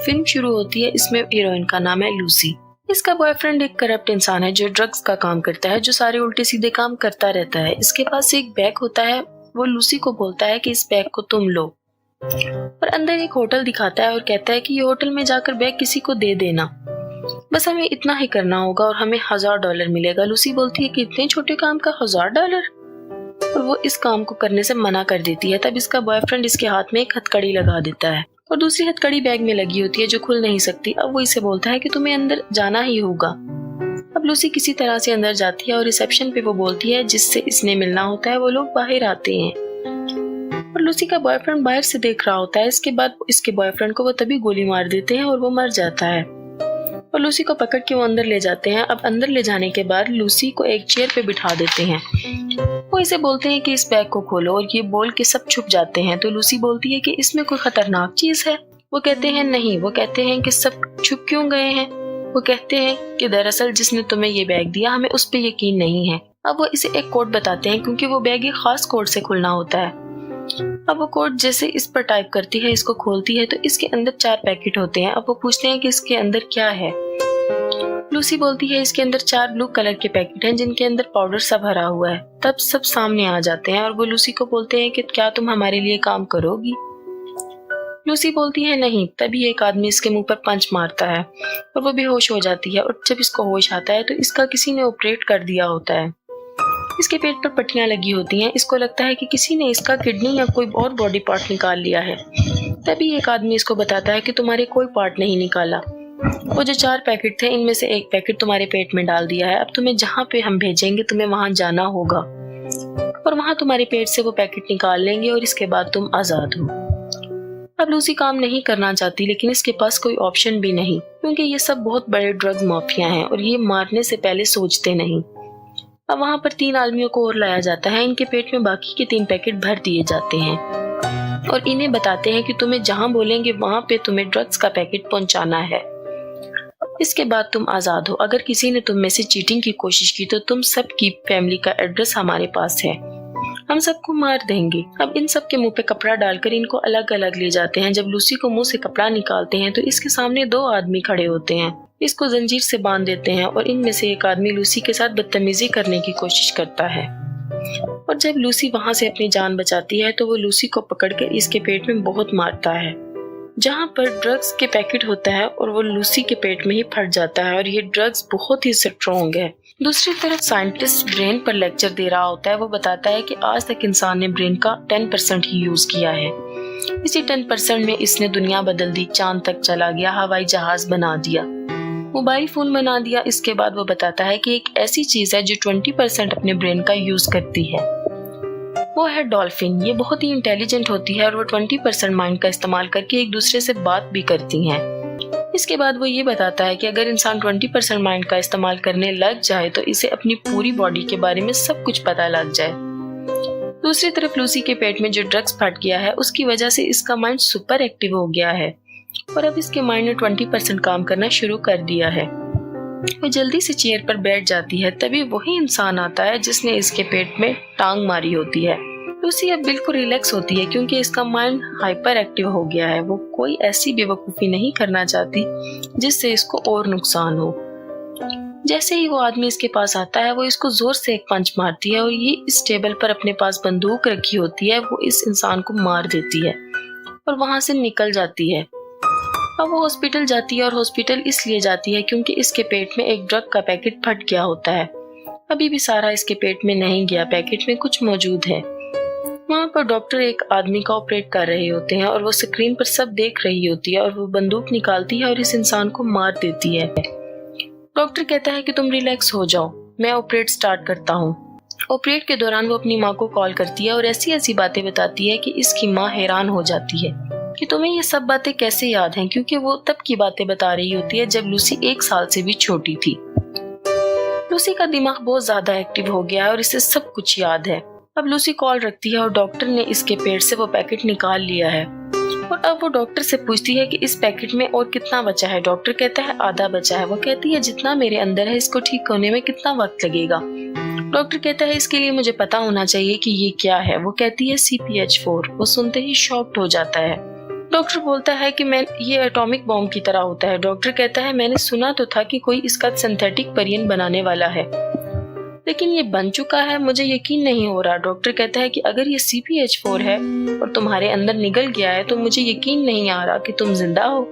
Film शुरू होती है। इसमें हीरोइन का नाम है लूसी। इसका बॉयफ्रेंड एक करप्ट इंसान है जो ड्रग्स का काम करता है, जो सारे उल्टे सीधे काम करता रहता है। इसके पास एक बैग होता है। वो लूसी को बोलता है कि इस बैग को तुम लो, और अंदर एक होटल दिखाता है और कहता है कि ये होटल में जाकर बैग किसी को दे देना, बस हमें इतना ही करना होगा और हमें $1000 मिलेगा। लूसी बोलती है कि इतने छोटे काम का $1000, और वो इस काम को करने से मना कर देती है। तब इसका बॉयफ्रेंड इसके हाथ में एक हथकड़ी लगा देता है और दूसरी हथकड़ी बैग में लगी होती है जो खुल नहीं सकती। अब वो इसे बोलता है कि तुम्हें अंदर जाना ही होगा। अब लूसी किसी तरह से अंदर जाती है और रिसेप्शन पे वो बोलती है जिससे इसने मिलना होता है वो लोग बाहर आते हैं, और लूसी का बॉयफ्रेंड बाहर से देख रहा होता है। इसके बाद इसके बॉयफ्रेंड को वो तभी गोली मार देते हैं और वो मर जाता है, और लूसी को पकड़ के वो अंदर ले जाते हैं। अब अंदर ले जाने के बाद लूसी को एक चेयर पे बिठा देते हैं। वो इसे बोलते हैं कि इस बैग को खोलो, और ये बोल के सब छुप जाते हैं। तो लूसी बोलती है कि इसमें कोई खतरनाक चीज है। वो कहते हैं नहीं। वो कहते हैं कि सब छुप क्यों गए हैं। वो कहते हैं कि दरअसल जिसने तुम्हें ये बैग दिया हमें उस पर यकीन नहीं है। अब वो इसे एक कोड बताते हैं क्योंकि वो बैग एक खास कोड से खुलना होता है। अब वो कोड जैसे इस पर टाइप करती है, इसको खोलती है तो इसके अंदर 4 पैकेट होते हैं। अब वो पूछते हैं कि इसके अंदर क्या है। लूसी बोलती है इसके अंदर 4 ब्लू कलर के पैकेट हैं जिनके अंदर पाउडर सा भरा हुआ है। तब सब सामने आ जाते हैं और वो लूसी को बोलते हैं कि क्या तुम हमारे लिए काम करोगी। लूसी बोलती है नहीं। तभी एक आदमी इसके मुंह पर पंच मारता है और वो बेहोश हो जाती है, और जब इसको होश आता है तो इसका किसी ने ऑपरेट कर दिया होता है। इसके पेट पर पट्टियां लगी होती हैं। इसको लगता है कि किसी ने इसका किडनी या कोई और बॉडी पार्ट निकाल लिया है। तभी एक आदमी इसको बताता है कि तुम्हारे कोई पार्ट नहीं निकाला। वो जो 4 पैकेट थे इनमें से एक पैकेट तुम्हारे पेट में डाल दिया है। अब तुम्हें जहाँ पे हम भेजेंगे तुम्हें वहां जाना होगा, और वहां तुम्हारे पेट से वो पैकेट निकाल लेंगे और इसके बाद तुम आजाद हो। अब लूसी काम नहीं करना चाहती, लेकिन इसके पास कोई ऑप्शन भी नहीं क्योंकि ये सब बहुत बड़े ड्रग माफिया हैं और ये मारने से पहले सोचते नहीं। अब वहां पर 3 आदमियों को और लाया जाता है। इनके पेट में बाकी के 3 पैकेट भर दिए जाते हैं और इन्हें बताते हैं कि तुम्हें जहां बोलेंगे वहां पे तुम्हें ड्रग्स का पैकेट पहुंचाना है। इसके बाद तुम आजाद हो। अगर किसी ने तुम में से चीटिंग की कोशिश की तो तुम सबकी फैमिली का एड्रेस हमारे पास है, हम सबको मार देंगे। अब इन सब के मुंह पे कपड़ा डालकर इनको अलग अलग ले जाते हैं। जब लूसी को मुंह से कपड़ा निकालते हैं तो इसके सामने 2 आदमी खड़े होते हैं। इसको जंजीर से बांध देते हैं और इनमें से एक आदमी लूसी के साथ बदतमीजी करने की कोशिश करता है, और जब लूसी वहां से अपनी जान बचाती है तो वो लूसी को पकड़कर इसके पेट में बहुत मारता है जहां पर ड्रग्स के पैकेट होता है, और वो लूसी के पेट में ही फट जाता है, और ये ड्रग्स बहुत ही स्ट्रॉन्ग है। दूसरी तरफ साइंटिस्ट ब्रेन पर लेक्चर दे रहा होता है। वो बताता है कि आज तक इंसान ने ब्रेन का 10% ही यूज किया है। इसी 10% में इसने दुनिया बदल दी, चांद तक चला गया, हवाई जहाज बना दिया, मोबाइल फोन बना दिया। इसके बाद वो बताता है कि एक ऐसी चीज है जो 20% अपने ब्रेन का यूज करती है, वो है डॉल्फिन। ये बहुत ही इंटेलिजेंट होती है और वो 20% माइंड का इस्तेमाल करके एक दूसरे से बात भी करती हैं। इसके बाद वो ये बताता है कि अगर इंसान 20% माइंड का इस्तेमाल करने लग जाए तो इसे अपनी पूरी बॉडी के बारे में सब कुछ पता लग जाए। दूसरी तरफ लूसी के पेट में जो ड्रग्स फट गया है उसकी वजह से इसका माइंड सुपर एक्टिव हो गया है, और अब इसके माइंड ने 20% काम करना शुरू कर दिया है। वो जल्दी से चेयर पर बैठ जाती है। तभी वही इंसान आता है जिसने इसके पेट में टांग मारी होती है। लूसी अब बिल्कुल रिलैक्स होती है क्योंकि इसका माइंड हाइपर एक्टिव हो गया है। वो कोई ऐसी बेवकूफ़ी नहीं करना चाहती जिससे इसको और नुकसान हो। जैसे ही वो आदमी इसके पास आता है वो इसको जोर से एक पंच मारती है, और ये इस टेबल पर अपने पास बंदूक रखी होती है वो इस इंसान को मार देती है और वहां से निकल जाती है। अब वो हॉस्पिटल जाती है, और हॉस्पिटल इसलिए जाती है क्योंकि इसके पेट में एक ड्रग का पैकेट फट गया होता है। अभी भी सारा इसके पेट में नहीं गया, पैकेट में कुछ मौजूद है। वहाँ पर डॉक्टर एक आदमी का ऑपरेट कर रहे होते हैं और वो स्क्रीन पर सब देख रही होती है, और वो बंदूक निकालती है और इस इंसान को मार देती है। डॉक्टर कहता है कि तुम रिलैक्स हो जाओ, मैं ऑपरेट स्टार्ट करता हूँ। ऑपरेट के दौरान वो अपनी माँ को कॉल करती है और ऐसी ऐसी बातें बताती है कि इसकी माँ हैरान हो जाती है कि तुम्हें ये सब बातें कैसे याद हैं, क्योंकि वो तब की बातें बता रही होती है जब लूसी 1 साल से भी छोटी थी। लूसी का दिमाग बहुत ज्यादा एक्टिव हो गया है और इसे सब कुछ याद है। अब लूसी कॉल रखती है और डॉक्टर ने इसके पेट से वो पैकेट निकाल लिया है, और अब वो डॉक्टर से पूछती है कि इस पैकेट में और कितना बचा है। डॉक्टर कहता है आधा बचा है। वो कहती है जितना मेरे अंदर है इसको ठीक होने में कितना वक्त लगेगा। डॉक्टर कहता है इसके लिए मुझे पता होना चाहिए कि ये क्या है। वो कहती है CPH4। वो सुनते ही शॉक्ड हो जाता है। डॉक्टर बोलता है कि मैं ये एटॉमिक बॉम्ब की तरह होता है। डॉक्टर कहता है मैंने सुना तो था कि कोई इसका सिंथेटिक वेरिएंट बनाने वाला है, लेकिन ये बन चुका है, मुझे यकीन नहीं हो रहा। डॉक्टर कहता है कि अगर ये CPH4 है और तुम्हारे अंदर निगल गया है तो मुझे यकीन नहीं आ रहा कि तुम जिंदा हो।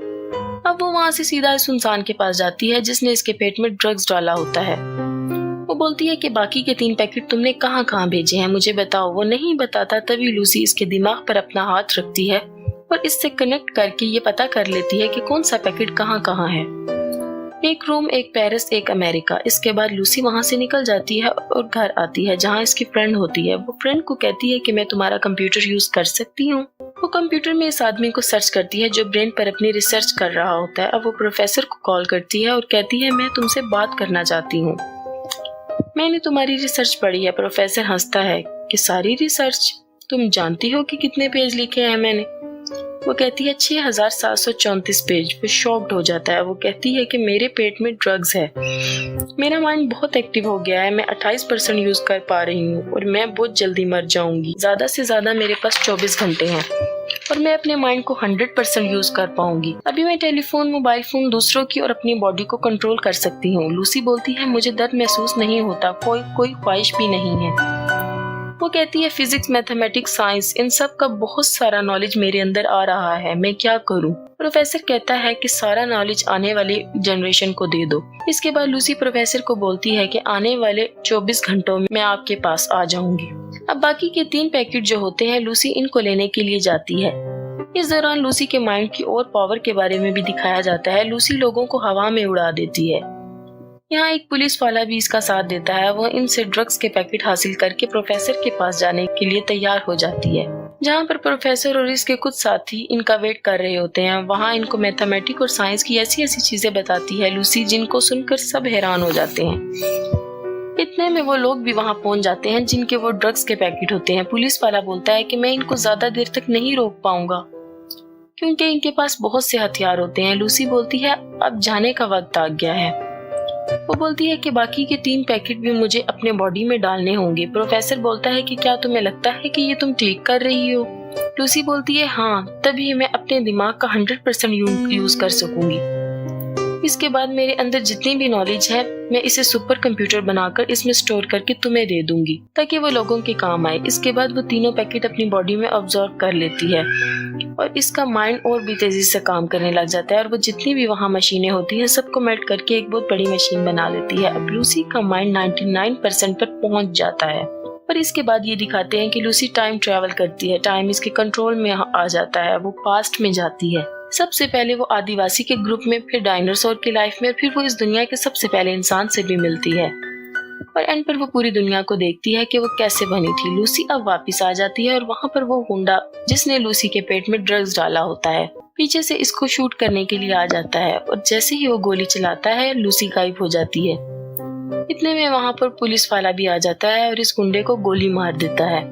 अब वो वहाँ से सीधा इस इंसान के पास जाती है जिसने इसके पेट में ड्रग्स डाला होता है। वो बोलती है कि बाकी के 3 पैकेट तुमने कहाँ कहाँ भेजे हैं, मुझे बताओ। वो नहीं बताता। तभी लूसी इसके दिमाग पर अपना हाथ रखती है और इससे कनेक्ट करके ये पता कर लेती है कि कौन सा पैकेट कहाँ कहाँ है। एक रोम, एक पेरिस, एक अमेरिका। इसके बाद लूसी वहाँ से निकल जाती है और घर आती है जहाँ इसकी फ्रेंड होती है। वो फ्रेंड को कहती है कि मैं तुम्हारा कंप्यूटर यूज कर सकती हूँ। वो कंप्यूटर में इस आदमी को सर्च करती है जो ब्रेन पर अपनी रिसर्च कर रहा होता है। अब वो प्रोफेसर को कॉल करती है और कहती है मैं तुमसे बात करना चाहती हूँ, मैंने तुम्हारी रिसर्च पढ़ी है। प्रोफेसर हंसता है कि सारी रिसर्च? तुम जानती हो कि कितने पेज लिखे हैं मैंने? वो कहती है 6734 पेज। वो शॉक्ड हो जाता है। वो कहती है कि मेरे पेट में ड्रग्स है, मेरा माइंड बहुत एक्टिव हो गया है, मैं 28% यूज कर पा रही हूँ और मैं बहुत जल्दी मर जाऊंगी। ज्यादा से ज्यादा मेरे पास 24 घंटे हैं और मैं अपने माइंड को 100% यूज कर पाऊंगी। अभी मैं टेलीफोन, मोबाइल फोन, दूसरों की और अपनी बॉडी को कंट्रोल कर सकती हूँ। लूसी बोलती है मुझे दर्द महसूस नहीं होता, कोई ख्वाहिश भी नहीं है। वो कहती है फिजिक्स, मैथमेटिक्स, साइंस, इन सब का बहुत सारा नॉलेज मेरे अंदर आ रहा है, मैं क्या करूं? प्रोफेसर कहता है कि सारा नॉलेज आने वाली जनरेशन को दे दो। इसके बाद लूसी प्रोफेसर को बोलती है कि आने वाले 24 घंटों में मैं आपके पास आ जाऊंगी। अब बाकी के 3 पैकेट जो होते हैं लूसी इनको लेने के लिए जाती है। इस दौरान लूसी के माइंड की और पावर के बारे में भी दिखाया जाता है। लूसी लोगों को हवा में उड़ा देती है। यहाँ एक पुलिस वाला भी इसका साथ देता है। वह इनसे ड्रग्स के पैकेट हासिल करके प्रोफेसर के पास जाने के लिए तैयार हो जाती है, जहाँ पर प्रोफेसर और इसके कुछ साथी इनका वेट कर रहे होते हैं। वहाँ इनको मैथमेटिक्स और साइंस की ऐसी ऐसी चीजें बताती है लूसी जिनको सुनकर सब हैरान हो जाते हैं। इतने में वो लोग भी वहाँ पहुँच जाते हैं जिनके वो ड्रग्स के पैकेट होते हैं। पुलिस वाला बोलता है कि मैं इनको ज्यादा देर तक नहीं रोक पाऊंगा क्योंकि इनके पास बहुत से हथियार होते हैं। लूसी बोलती है अब जाने का वक्त आ गया है। वो बोलती है कि बाकी के 3 पैकेट भी मुझे अपने बॉडी में डालने होंगे। प्रोफेसर बोलता है कि क्या तुम्हें लगता है कि ये तुम ठीक कर रही हो? लूसी बोलती है हाँ, तभी मैं अपने दिमाग का 100% यूज कर सकूंगी। इसके बाद मेरे अंदर जितनी भी नॉलेज है मैं इसे सुपर कंप्यूटर बनाकर इसमें स्टोर करके तुम्हें दे दूंगी ताकि वो लोगों के काम आए। इसके बाद वो तीनों पैकेट अपनी बॉडी में ऑब्जर्व कर लेती है और इसका माइंड और भी तेजी से काम करने लग जाता है और वो जितनी भी वहाँ मशीनें होती है सबको मेल्ट करके एक बहुत बड़ी मशीन बना लेती है। अब लूसी का माइंड 99% पर पहुंच जाता है और इसके बाद ये दिखाते हैं कि लूसी टाइम ट्रेवल करती है। टाइम इसके कंट्रोल में आ जाता है। वो पास्ट में जाती है। सबसे पहले वो आदिवासी के ग्रुप में, फिर डायनासोर की लाइफ में, फिर वो इस दुनिया के सबसे पहले इंसान से भी मिलती है और एंड पर वो पूरी दुनिया को देखती है कि वो कैसे बनी थी। लूसी अब वापस आ जाती है और वहाँ पर वो गुंडा जिसने लूसी के पेट में ड्रग्स डाला होता है पीछे से इसको शूट करने के लिए आ जाता है और जैसे ही वो गोली चलाता है लूसी गायब हो जाती है। इतने में वहाँ पर पुलिस वाला भी आ जाता है और इस गुंडे को गोली मार देता है।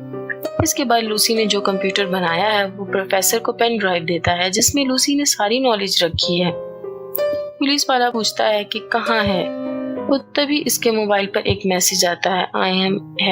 इसके बाद लूसी ने जो कंप्यूटर बनाया है वो प्रोफेसर को पेन ड्राइव देता है जिसमें लूसी ने सारी नॉलेज रखी है। पुलिस वाला पूछता है कि कहाँ है, वो तभी इसके मोबाइल पर एक मैसेज आता है, आई एम